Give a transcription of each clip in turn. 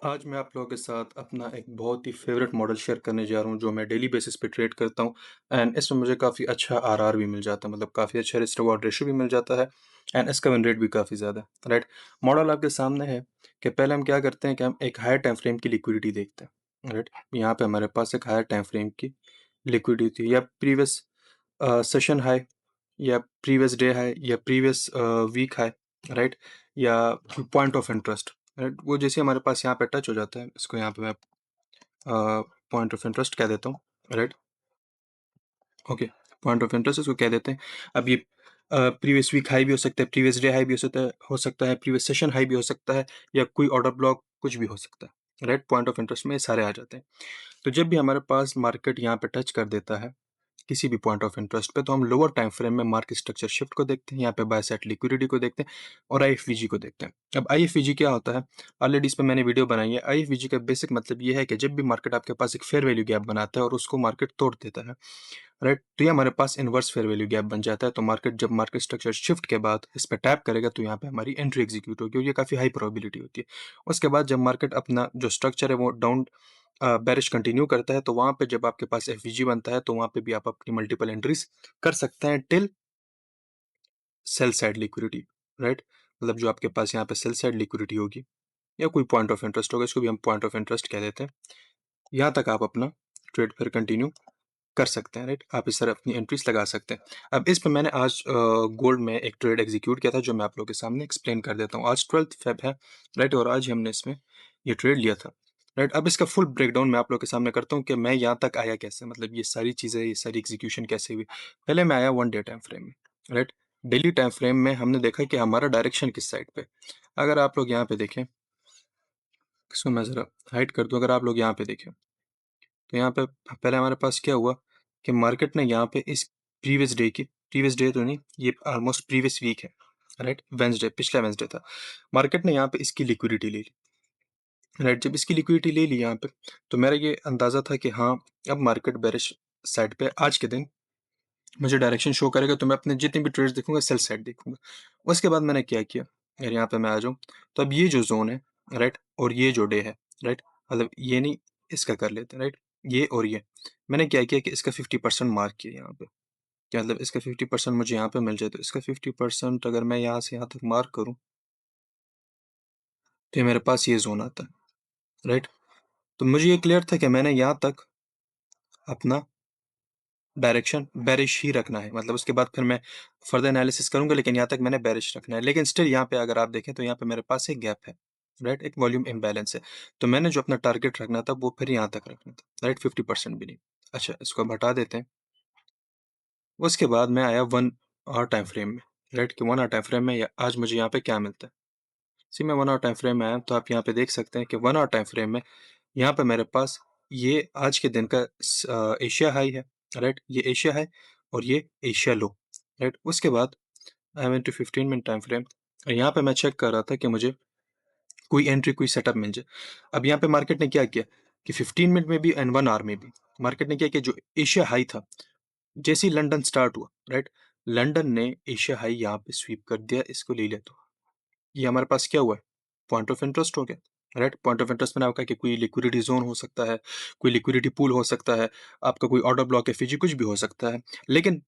आज मैं आप लोगों के साथ अपना एक बहुत ही फ़ेवरेट मॉडल शेयर करने जा रहा हूँ, जो मैं डेली बेसिस पे ट्रेड करता हूँ एंड इसमें मुझे काफ़ी अच्छा आरआर भी मिल जाता है, मतलब काफ़ी अच्छा रिस्क रिवॉर्ड रेशियो भी मिल जाता है एंड इसका विन रेट भी काफ़ी ज़्यादा है, राइट? मॉडल आपके सामने है कि पहले हम क्या करते हैं कि हम एक हायर टाइम फ्रेम की लिक्विडिटी देखते हैं, राइट? यहाँ पे हमारे पास एक हायर टाइम फ्रेम की लिक्विडिटी थी या प्रीवियस सेशन हाई या प्रीवियस डे हाई या प्रीवियस वीक हाई, राइट? या पॉइंट ऑफ इंटरेस्ट, राइट? वो जैसे हमारे पास यहाँ पे टच हो जाता है, इसको यहाँ पे मैं पॉइंट ऑफ इंटरेस्ट कह देता हूँ, right? Okay, point of interest इसको कह देते हैं। अब ये प्रीवियस वीक हाई भी हो सकता है, प्रीवियस डे हाई भी हो सकता है, प्रीवियस सेशन हाई भी हो सकता है, या कोई ऑर्डर ब्लॉक कुछ भी हो सकता है, राइट? पॉइंट ऑफ इंटरेस्ट में ये सारे आ जाते हैं। तो जब भी हमारे पास मार्केट यहाँ पे टच कर देता है किसी भी पॉइंट ऑफ इंटरेस्ट पे, तो हम लोअर टाइम फ्रेम में मार्केट स्ट्रक्चर शिफ्ट को देखते हैं, यहाँ पे बाय साइड लिक्विडिटी को देखते हैं और आईएफवीजी को देखते हैं। अब आईएफवीजी क्या होता है, ऑलरेडी इस पे मैंने वीडियो बनाई है। आईएफवीजी का बेसिक मतलब ये है कि जब भी मार्केट आपके पास एक फेयर वैल्यू गैप बनाता है और उसको मार्केट तोड़ देता है, राइट, तो ये हमारे पास इनवर्स फेयर वैल्यू गैप बन जाता है। तो मार्केट जब मार्केट स्ट्रक्चर शिफ्ट के बाद इस पर टैप करेगा, तो यहाँ पे हमारी एंट्री एग्जीक्यूट होगी और ये काफ़ी हाई प्रोबेबिलिटी होती है। उसके बाद जब मार्केट अपना जो स्ट्रक्चर है वो डाउन बेरिश कंटिन्यू करता है, तो वहाँ पे जब आपके पास एफवीजी बनता है, तो वहाँ पे भी आप अपनी मल्टीपल एंट्रीज कर सकते हैं till sell side liquidity, right? मतलब जो आपके पास यहाँ पे सेल साइड लिक्विडिटी होगी या कोई पॉइंट ऑफ इंटरेस्ट होगा, इसको भी हम पॉइंट ऑफ इंटरेस्ट कह देते हैं, यहाँ तक आप अपना ट्रेड फिर कंटिन्यू कर सकते हैं, राइट? आप इस तरह अपनी एंट्रीज लगा सकते हैं। अब इस पे मैंने आज गोल्ड में एक ट्रेड एग्जीक्यूट किया था, जो मैं आप लोगों के सामने एक्सप्लेन कर देता हूँ। आज 12 फेब है, राइट? और आज ही हमने इसमें ये ट्रेड लिया था, राइट? अब इसका फुल ब्रेकडाउन मैं आप लोगों के सामने करता हूँ कि मैं यहाँ तक आया कैसे, मतलब ये सारी चीज़ें, ये सारी एग्जीक्यूशन कैसे हुई। पहले मैं आया वन डे टाइम फ्रेम में, राइट? डेली टाइम फ्रेम में हमने देखा कि हमारा डायरेक्शन किस साइड पे। अगर आप लोग यहाँ पे देखें, इसको मैं ज़रा हाइड कर दूँ, अगर आप लोग यहाँ पे देखें, तो यहाँ पे पहले हमारे पास क्या हुआ कि मार्केट ने यहाँ पे इस प्रीवियस डे तो नहीं, ये ऑलमोस्ट प्रीवियस वीक है, राइट? वेंसडे, पिछला वेंसडे था। मार्केट ने यहाँ पे इसकी लिक्विडिटी ले ली, राइट? जब इसकी लिक्विडिटी ले ली यहाँ पे, तो मेरा ये अंदाजा था कि हाँ, अब मार्केट बेरिश साइड पे आज के दिन मुझे डायरेक्शन शो करेगा, तो मैं अपने जितने भी ट्रेड्स देखूंगा सेल साइड देखूंगा। उसके बाद मैंने क्या किया, अगर यहाँ पे मैं आ जाऊँ, तो अब ये जो जोन है, राइट, और ये जो डे है, राइट, मतलब ये नहीं, इसका कर लेते हैं, राइट, ये और ये, मैंने क्या किया कि इसका 50% मार्क किया यहाँ पे। क्या मतलब इसका 50% मुझे यहाँ पे मिल जाए, तो इसका 50% अगर मैं यहाँ से यहाँ तक मार्क करूँ, तो ये मेरे पास ये जोन आता है, राइट? तो मुझे ये क्लियर था कि मैंने यहाँ तक अपना डायरेक्शन बेरिश ही रखना है, मतलब उसके बाद फिर मैं फर्दर एनालिसिस करूंगा, लेकिन यहाँ तक मैंने बेरिश रखना है। लेकिन स्टिल यहाँ पे अगर आप देखें, तो यहाँ पे मेरे पास एक गैप है, राइट, एक वॉल्यूम इम्बैलेंस है। तो मैंने जो अपना टारगेट रखना था वो फिर यहाँ तक रखना था, राइट, 50% भी नहीं। अच्छा, इसको हम हटा देते हैं। उसके बाद मैं आया वन आवर टाइम फ्रेम में, राइट, कि वन आवर टाइम फ्रेम में आज मुझे यहाँ पे क्या मिलता है। सी मैं वन आवर टाइम फ्रेम में आया, तो आप यहाँ पे देख सकते हैं कि वन आवर टाइम फ्रेम में यहाँ पे मेरे पास ये आज के दिन का एशिया हाई है, राइट? ये एशिया हाई और ये एशिया लो, राइट? उसके बाद I went to 15 minute time frame, और यहाँ पे मैं चेक कर रहा था कि मुझे कोई एंट्री, कोई सेटअप मिल जाए। अब यहाँ पे मार्केट ने क्या किया कि 15 मिनट में भी एंड वन आवर में भी मार्केट ने क्या किया, जो एशिया हाई था, जैसे ही लंदन स्टार्ट हुआ, राइट, लंदन ने एशिया हाई यहाँ पे स्वीप कर दिया, इसको ले लिया। तो ये हमारे पास क्या हुआ है, पॉइंट ऑफ इंटरेस्ट हो गया, राइट? पॉइंट ऑफ इंटरेस्ट मैंने आपका कि कोई लिक्विडिटी जोन हो सकता है, कोई लिक्विडिटी पूल हो सकता है, आपका कोई ऑर्डर ब्लॉक है, फिजी कुछ भी हो सकता है, लेकिन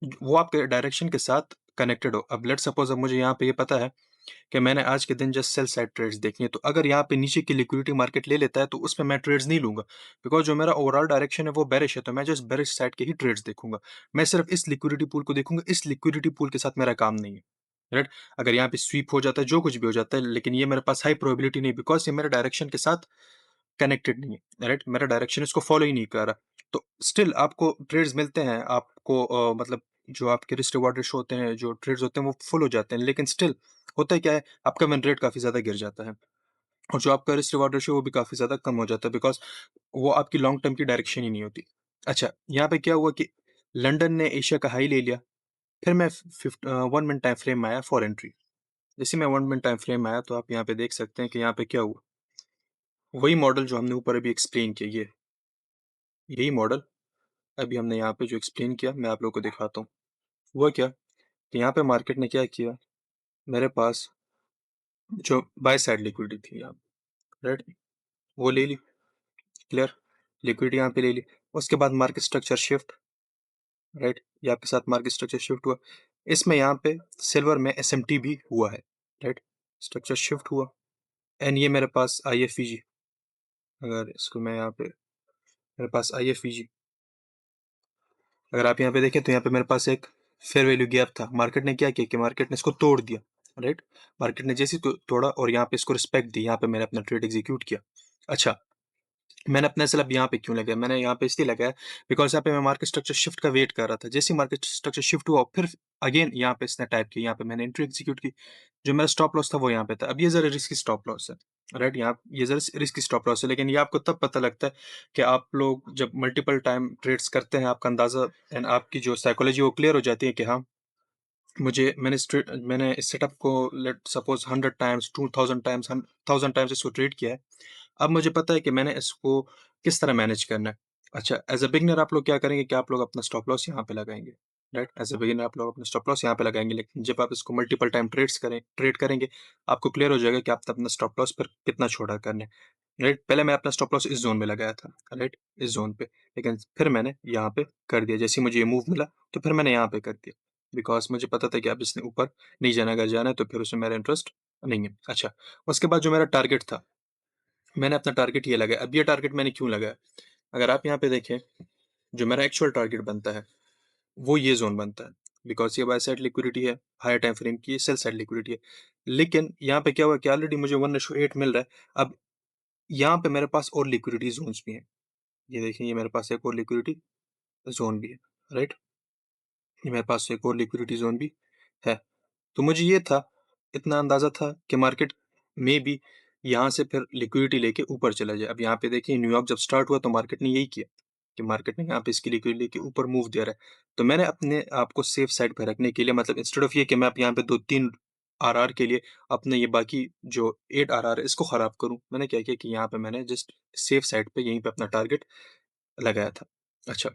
वो आपके डायरेक्शन के साथ कनेक्टेड हो। अब लेट्स सपोज, अब मुझे यहाँ पे ये पता है कि मैंने आज के दिन जस्ट सेल साइड ट्रेड्स देखनी है, तो अगर यहाँ पे नीचे की लिक्विडिटी मार्केट ले लेता है, तो उसमें मैं ट्रेड्स नहीं लूंगा, बिकॉज जो मेरा ओवरऑल डायरेक्शन है वो बेरिश है, तो मैं जस्ट बेरिश साइड के ही ट्रेड्स देखूंगा। मैं सिर्फ इस लिक्विडिटी पूल को देखूंगा, इस लिक्विडिटी पूल के साथ मेरा काम नहीं है, राइट? अगर यहाँ पे स्वीप हो जाता है, जो कुछ भी हो जाता है, लेकिन ये मेरे पास हाई प्रोबेबिलिटी नहीं, बिकॉज ये मेरे डायरेक्शन के साथ कनेक्टेड नहीं है, राइट? मेरा डायरेक्शन इसको फॉलो ही नहीं कर रहा। तो स्टिल आपको ट्रेड्स मिलते हैं, आपको मतलब जो आपके रिस्क रिवॉर्ड रेशो होते हैं, जो ट्रेड्स होते हैं, वो फुल हो जाते हैं, लेकिन स्टिल होता है क्या है, आपका विन रेट काफी ज्यादा गिर जाता है, और जो आपका रिस्क रिवॉर्ड रेशो वो भी काफी ज्यादा कम हो जाता है, बिकॉज वो आपकी लॉन्ग टर्म की डायरेक्शन ही नहीं होती। अच्छा, यहाँ पे क्या हुआ कि लंदन ने एशिया का हाई ले लिया, फिर मैं 1 मिनट टाइम फ्रेम में आया फॉर एंट्री। जैसे मैं 1 मिनट टाइम फ्रेम में आया, तो आप यहाँ पे देख सकते हैं कि यहाँ पे क्या हुआ, वही मॉडल जो हमने ऊपर अभी एक्सप्लेन किया, ये यही मॉडल अभी हमने यहाँ पे जो एक्सप्लेन किया, मैं आप लोगों को दिखाता हूँ। हुआ क्या कि यहाँ पे मार्केट ने क्या किया, मेरे पास जो बाय साइड लिक्विडिटी थी यहाँ, राइट? वो ले ली, क्लियर? लिक्विडिटी यहाँ पे ले ली। उसके बाद मार्केट स्ट्रक्चर शिफ्ट, राइट? ये आपके साथ मार्केट स्ट्रक्चर शिफ्ट हुआ। इसमें यहाँ पे सिल्वर में एसएमटी भी हुआ है, राइट? स्ट्रक्चर शिफ्ट हुआ एंड ये मेरे पास आईएफईजी, अगर इसको मैं यहाँ पे, मेरे पास आईएफईजी, अगर आप यहाँ पे देखें तो यहाँ पे मेरे पास एक फेयर वैल्यू गैप था। मार्केट ने क्या किया कि मार्केट ने इसको तोड़ दिया, राइट? मार्केट ने जैसे ही तोड़ा और यहाँ पे इसको रिस्पेक्ट दी, यहाँ पे मैंने अपना ट्रेड एग्जीक्यूट किया। अच्छा, मैंने अपना सेटअप यहाँ पे क्यों लगाया? मैंने यहाँ पे इसलिए लगाया बिकॉज़ यहाँ पे मैं मार्केट स्ट्रक्चर शिफ्ट का वेट कर रहा था। जैसे ही मार्केट स्ट्रक्चर शिफ्ट हुआ, फिर अगेन यहाँ पे इसने टाइप किया, यहाँ पे मैंने एंट्री एग्जीक्यूट की। जो मेरा स्टॉप लॉस था वो यहाँ पे था। अब ये ज़रा रिस्की स्टॉप लॉस है, राइट? यहाँ ये ज़रा रिस्की स्टॉप लॉस है, लेकिन ये आपको तब पता लगता है कि आप लोग जब मल्टीपल टाइम ट्रेड्स करते हैं, आपका अंदाज़ा एंड आपकी जो साइकोलॉजी वो क्लियर हो जाती है कि हाँ, मैंने इस सेटअप को late suppose 100 times, 2000 times, 1000 times इसको ट्रेड किया है। अब मुझे पता है कि मैंने इसको किस तरह मैनेज करना है। अच्छा, एज़ अ बिगिनर आप लोग क्या करेंगे कि आप लोग अपना स्टॉप लॉस यहाँ पे लगाएँगे, राइट? एज़ अ बिगिनर आप लोग अपना स्टॉप लॉस यहाँ पे लगाएँगे, लेकिन जब आप इसको मल्टीपल टाइम ट्रेड करेंगे, आपको क्लियर हो जाएगा कि आपने अपना स्टॉप लॉस फिर कितना छोटा करना है, राइट? पहले मैं अपना स्टॉप लॉस इस ज़ोन में लगाया था, राइट? इस ज़ोन पे, लेकिन फिर मैंने यहाँ पे कर दिया। जैसे ही मुझे ये मूव मिला, तो फिर मैंने यहाँ पे कर दिया, बिकॉज़ मुझे पता था कि अब इसने ऊपर नहीं जाना, अगर जाना है तो फिर उसमें मेरा इंटरेस्ट नहीं है। अच्छा, उसके बाद जो मेरा टारगेट था, मैंने अपना टारगेट ये लगाया। अब ये टारगेट मैंने क्यों लगाया? अगर आप यहाँ पे देखें, जो मेरा एक्चुअल टारगेट बनता है, वो ये ज़ोन बनता है। बिकॉज़ ये बाय साइड लिक्विडिटी है, हायर टाइम फ्रेम की, सेल साइड लिक्विडिटी है। लेकिन यहाँ पे क्या हुआ कि ऑलरेडी मुझे 1:8 मिल रहा है। अब यहाँ पे मेरे पास और लिक्विडिटी ज़ोन्स भी हैं। ये देखिए, ये मेरे पास एक और लिक्विडिटी ज़ोन भी है, राइट? ये मेरे पास एक और लिक्विडिटी ज़ोन भी है। तो मुझे ये था, इतना अंदाज़ा था कि मार्केट मेबी यहाँ से फिर लिक्विडिटी लेके ऊपर चला जाए। अब यहाँ पे देखिए, न्यूयॉर्क जब स्टार्ट हुआ तो मार्केट ने यही किया कि मार्केट ने यहाँ पे इसकी लिक्विडिटी लेके ऊपर मूव दे रहा है। तो मैंने अपने आप को सेफ साइड पे रखने के लिए, मतलब इंस्टेड ऑफ ये कि मैं अब यहाँ पे 2-3 आरआर के लिए अपने ये बाकी जो 8 आरआर है इसको खराब करूँ, मैंने क्या किया कि यहाँ पे मैंने जस्ट सेफ साइड पे यहीं पे अपना टारगेट लगाया था। अच्छा,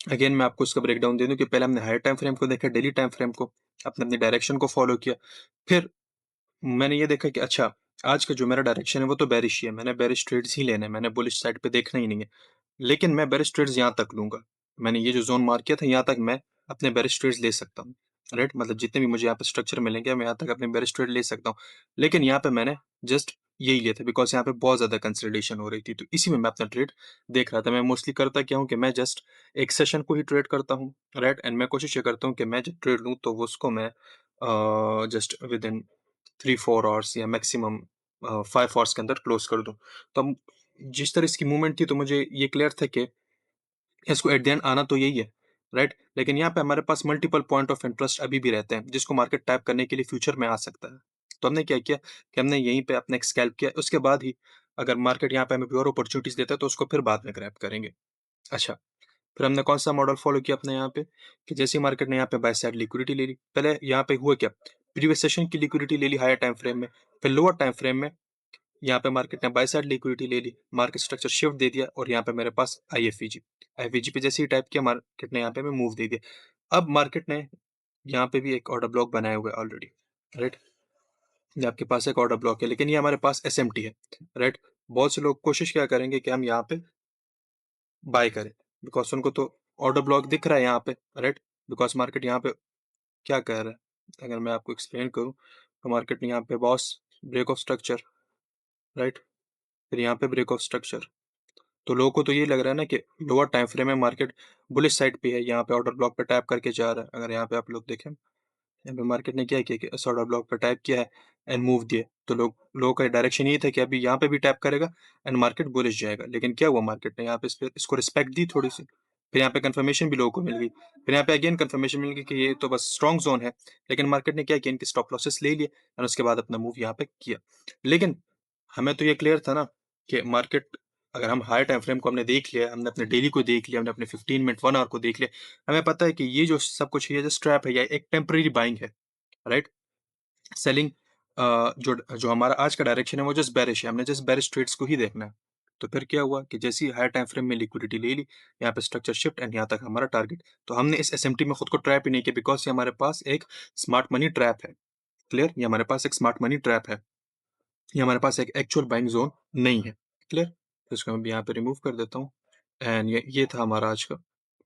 अगेन मैं आपको इसका ब्रेकडाउन दे दूँ कि पहले हमने हायर टाइम फ्रेम को देखा, डेली टाइम फ्रेम को, अपने अपनी डायरेक्शन को फॉलो किया। फिर मैंने ये देखा कि अच्छा, आज का जो मेरा डायरेक्शन है वो तो बेरिश ही है, मैंने बेरिश ट्रेड्स ही लेने हैं, मैंने बुलिश साइड पे देखना ही नहीं है। लेकिन मैं बेरिश ट्रेड्स यहाँ तक लूँगा। मैंने ये जो ज़ोन मार्क किया था, यहाँ तक मैं अपने बेरिश ट्रेड्स ले सकता हूँ, राइट? मतलब जितने भी मुझे यहाँ पे स्ट्रक्चर मिलेंगे, मैं यहाँ तक अपने बेरिश ट्रेड ले सकता हूँ। लेकिन यहाँ पे मैंने जस्ट यही लिया था बिकॉज़ यहाँ पे बहुत ज़्यादा कंसोलिडेशन हो रही थी, तो इसी में मैं अपना ट्रेड देख रहा था। मैं मोस्टली करता क्या हूँ कि मैं जस्ट एक सेशन को ही ट्रेड करता हूँ, राइट? एंड मैं कोशिश ये करता हूँ कि मैं जब ट्रेड लूँ तो वो उसको मैं जस्ट विदिन 3-4 आवर्स या मैक्सिमम 5 आवर्स के अंदर क्लोज़ कर दूँ। तो अब जिस तरह इसकी मूवमेंट थी, तो मुझे ये क्लियर था कि इसको एट द एंड आना तो यही है, राइट? लेकिन यहाँ पे हमारे पास मल्टीपल पॉइंट ऑफ इंटरेस्ट अभी भी रहते हैं, जिसको मार्केट टैप करने के लिए फ्यूचर में आ सकता है। तो हमने क्या किया कि हमने यहीं पे अपना एक स्कैल्प किया, उसके बाद ही अगर मार्केट यहाँ पे हमें और अपॉर्च्युनिटीज़ देता है, तो उसको फिर बाद में ग्रैब करेंगे। अच्छा, फिर हमने कौन-सा मॉडल फ़ॉलो किया अपने यहाँ पे कि जैसे ही मार्केट ने यहाँ पे बाय साइड लिक्विडिटी ले ली, पहले यहाँ पे हुआ क्या? प्रीवियस सेशन की लिक्विडिटी ले ली हायर टाइम फ्रेम में, फिर लोअर टाइम फ्रेम में यहाँ पे मार्केट ने बाय साइड लिक्विडिटी ले ली, मार्केट स्ट्रक्चर शिफ्ट दे दिया और यहाँ पे मेरे पास आईएफवीजी। आईएफवीजी पे जैसे ही टाइप किया, मार्केट ने यहाँ पे हमें मूव दे दिया। अब मार्केट ने यहाँ पे भी एक ऑर्डर ब्लॉक बनाया हुआ है ऑलरेडी, राइट? ये आपके पास एक ऑर्डर ब्लॉक है, लेकिन ये हमारे पास एसएमटी है, राइट? बहुत से लोग कोशिश क्या करेंगे कि हम यहाँ पे बाय करें, बिकॉज़ उनको तो ऑर्डर ब्लॉक दिख रहा है यहाँ पे, राइट? बिकॉज़ मार्केट यहाँ पे क्या कह रहा है? अगर मैं आपको एक्सप्लेन करूँ, तो मार्केट ने यहाँ पे BOS break of structure, right? फिर यहाँ पे ब्रेक ऑफ स्ट्रक्चर। तो लोगों को तो ये लग रहा है ना कि लोअर टाइम फ्रेम में मार्केट बुलिश साइड पे है, यहाँ पे ऑर्डर ब्लॉक पे टैप करके जा रहा है। अगर यहाँ पे आप लोग देखें, यहाँ पे मार्केट ने क्या किया कि इस ऑर्डर ब्लॉक पे टैप किया है एंड मूव दिए। तो लोगों का डायरेक्शन ये था कि अभी यहाँ पे भी टैप करेगा एंड मार्केट बुलिश जाएगा। लेकिन क्या हुआ, मार्केट ने यहाँ पे इसको रिस्पेक्ट दी थोड़ी सी। फिर यहाँ पे कंफर्मेशन भी लोगों को मिल गई। फिर यहाँ पे अगेन कंफर्मेशन मिल गई कि ये तो बस स्ट्रॉन्ग जोन है। लेकिन मार्केट ने क्या किया, इनके स्टॉप लॉसेस ले लिए एंड उसके बाद अपना मूव यहाँ पे किया। लेकिन हमें तो ये क्लियर था ना कि मार्केट, अगर हम हायर टाइम फ्रेम को हमने देख लिया, हमने अपने डेली को देख लिया, हमने अपने 15 मिनट 1 आवर को देख लिया, हमें पता है कि ये जो सब कुछ है, ये जस्ट ट्रैप है या एक टेम्परेरी बाइंग है, राइट? सेलिंग जो जो हमारा आज का डायरेक्शन है वो जस्ट बेरिश है, हमने जस्ट बेरिश ट्रेड्स को ही देखना है। तो फिर क्या हुआ कि जैसे ही हायर टाइम फ्रेम में लिक्विडिटी ले ली, यहाँ पे स्ट्रक्चर शिफ्ट एंड यहाँ तक हमारा टारगेट। तो हमने इस एसएमटी में खुद को ट्रैप ही नहीं किया, बिकॉज़ ये हमारे पास एक स्मार्ट मनी ट्रैप है। क्लियर? ये हमारे पास एक स्मार्ट मनी ट्रैप है। ये हमारे पास एक एक्चुअल बाइंग ज़ोन नहीं है। क्लियर? तो इसको मैं यहाँ पे रिमूव कर देता हूँ एंड ये था हमारा आज का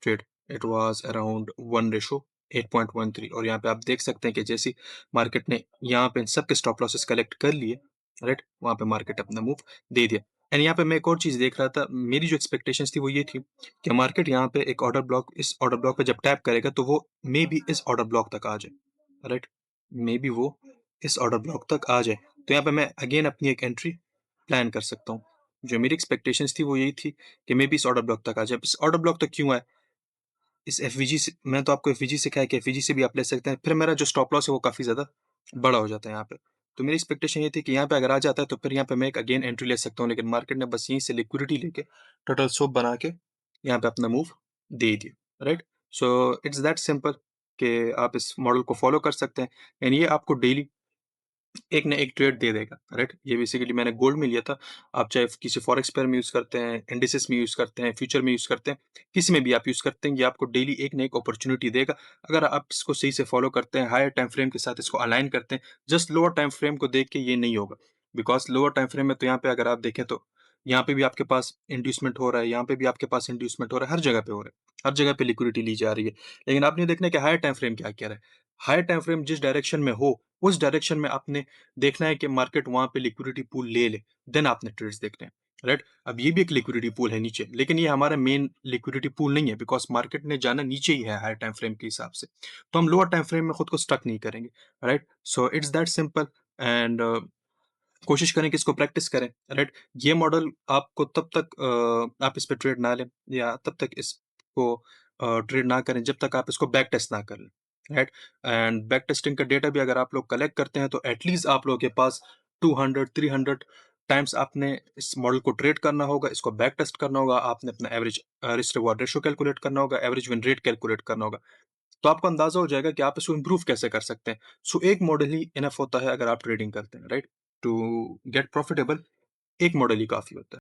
trade. It was around 1 ratio 8.13 और यहाँ पे आप देख सकते हैं कि जैसे ही मार्केट ने यहाँ पे इन सब के स्टॉप लॉसेस कलेक्ट कर लिए, राइट? वहाँ पे मार्केट अपना मूव दे दिया एंड यहाँ पे मैं एक और चीज़ देख रहा था, मेरी जो एक्सपेक्टेशंस थी वो ये थी कि मार्केट यहाँ पे एक ऑर्डर ब्लॉक इस ऑर्डर ब्लॉक पे जब टैप करेगा तो वो मेबी इस ऑर्डर ब्लॉक तक आ जाए, राइट? मेबी वो इस ऑर्डर ब्लॉक तक आ जाए। तो यहाँ पे मैं अगेन अपनी एक एंट्री प्लान कर सकता हूँ। जो मेरी एक्सपेक्टेशंस थी वो यही थी कि मे बी इस ऑर्डर ब्लॉक तक आ जाए। इस ऑर्डर ब्लॉक तक क्यों आए? इस एफवीजी से मैंने तो आपको एफवीजी से कहा है कि एफवीजी से भी आप ले सकते हैं। फिर मेरा जो स्टॉप लॉस है वो काफ़ी ज़्यादा बड़ा हो जाता है यहाँ पे। तो मेरी एक्सपेक्टेशन ये थी कि यहाँ पे अगर आ जाता है तो फिर यहाँ पे मैं एक अगेन एंट्री ले सकता हूँ। लेकिन मार्केट ने बस यहीं से लिक्विडिटी लेके टोटल सोप बना के यहाँ पे अपना मूव दे दिया, right? So it's that simple कि आप इस मॉडल को फॉलो कर सकते हैं एंड ये आपको डेली एक ना एक ट्रेड दे देगा, राइट? ये बेसिकली मैंने गोल्ड में लिया था। आप चाहे किसी फॉरेक्स पेयर में यूज़ करते हैं, इंडिसेस में यूज़ करते हैं, फ्यूचर में यूज़ करते हैं, किसी में भी आप यूज़ करते हैं, ये आपको डेली एक ना एक अपॉर्च्युनिटी देगा। अगर आप इसको सही से फॉलो करते हैं, हायर टाइम फ्रेम के साथ इसको अलाइन करते हैं, जस्ट लोअर टाइम फ्रेम को देख के ये नहीं होगा। बिकॉज़ लोअर टाइम फ्रेम में तो यहाँ पे अगर आप देखें तो यहाँ पे भी आपके पास इंड्यूसमेंट हो रहा है, यहाँ पे भी आपके पास इंड्यूसमेंट हो रहा है, हर जगह पे हो रहा है। हर जगह पे लिक्विडिटी ली जा रही है। लेकिन आपने देखना है कि हायर टाइम फ्रेम क्या कह रहा है। हायर टाइम फ्रेम जिस डायरेक्शन में हो, उस डायरेक्शन में आपने देखना है कि मार्केट वहाँ पे लिक्विडिटी पूल ले ले, देन आपने ट्रेड्स देखने हैं, राइट? अब ये भी एक लिक्विडिटी पूल है नीचे, लेकिन ये हमारा मेन लिक्विडिटी पूल नहीं है बिकॉज़ मार्केट ने जाना नीचे ही है हायर टाइम फ्रेम के हिसाब से। तो हम लोअर टाइम फ्रेम में खुद को स्टक नहीं करेंगे, right? So it's that simple and कोशिश करें कि इसको प्रैक्टिस करें, राइट? ये मॉडल आपको तब तक आप इस पे ट्रेड ना लें या तब तक इसको ट्रेड ना करें जब तक आप इसको बैक टेस्ट ना कर लें, राइट? एंड बैक टेस्टिंग का डेटा भी अगर आप लोग कलेक्ट करते हैं तो एटलीस्ट आप लोगों के पास 200 300 टाइम्स आपने इस मॉडल को ट्रेड करना होगा, इसको बैक टेस्ट करना होगा, आपने अपना average risk reward ratio calculate करना होगा, एवरेज विन रेट कैलकुलेट करना होगा। तो आपको अंदाजा हो जाएगा कि आप इसको इम्प्रूव कैसे कर सकते हैं। सो एक मॉडल ही इनफ होता है अगर आप ट्रेडिंग करते हैं, राइट? टू गेट प्रॉफिटेबल एक मॉडल ही काफ़ी होता है।